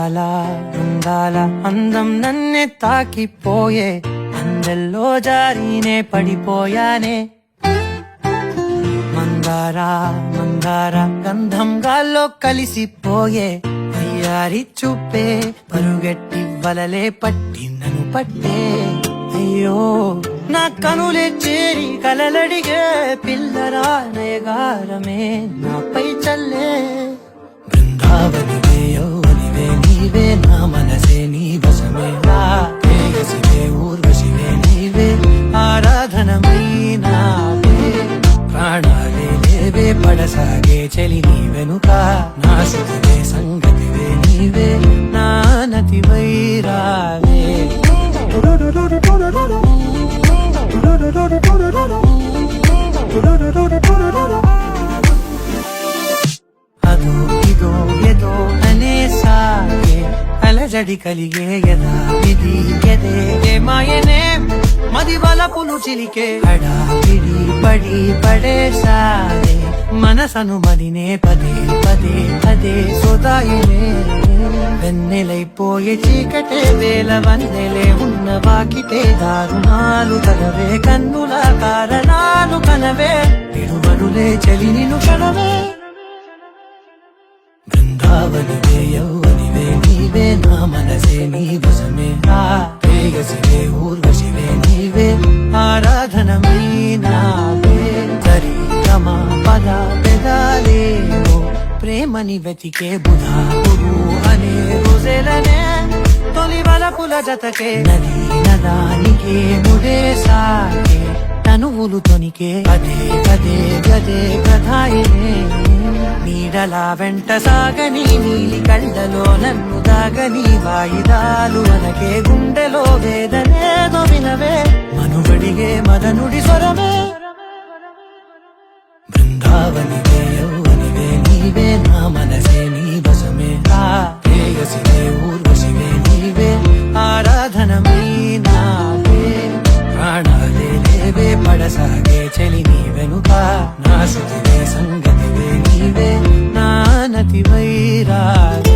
అందాల అందం నన్నే తాకిపోయే అందెల్లో జారీనే పడిపోయానే మందార గంధం గాల్లో కలిసిపోయే అయ్యారి చూపే పరుగెట్టి వలలే పట్టి నన్ను పట్టే అయ్యో నా కనులే చేరి కలలడిగే పిల్లరా నయగారమే నాపై చల్లే బృందావనివే యౌవనివే నీవే నా మనసే నీ వశమే వేగసివే ఊర్వశివే నీవే ఆరాధనమై నావే ప్రాణాలే లేవే పడసాగే చెలి నీ వెనుక నా శుతివే సంగతివే నీవే నా నతివై రావే అదో ఇదో ఏదో అనే సాగే అలజడి కలిగే యదా విధి ఎదే మాయనే మది వలపులు చిలికే హడావిడి పడి పడేసారే మనసను మదినే పదే పదే అదే సోదాయనే వెన్నెలైపోయే చీకటే వేల వన్నెలే ఉన్న వాకిటే దారుణాలు కలవే కన్నుల కారణాలు కనవే తిరువరులే చలి నిను కనవే బృందావనివే యౌవనివే నీవే నా మనసే నీ వశమే వేగసివే ఊర్వశివే నీవే ఆరాధనమై నావే సరి గమ పద పెదాలేవో ప్రేమని వెతికే బుధాపుడు అనే రోజులనే తొలి వలపుల జతకే నది నదానికే ముడే సాగే తనువులు తొనికే పదే పదే గదే కథాయినే నీడలా వెంట సాగని నీలి కళ్ళలో నన్ను దాగని వాయిదాలు అనకే గుండెలో వేదనేదో వినవే మనుగడిగే మదనుడి స్వరమే బృందావనివే యౌవనివే నీవే నా మనసే నీ వశమే వేగసివే ఊర్వశివే నీవే ఆరాధనమై నావే ప్రాణాలే లేవే పడసాగే చెలి నీ వెనుక నా శుతివే సంగతివే నీవే నా నతివై రావే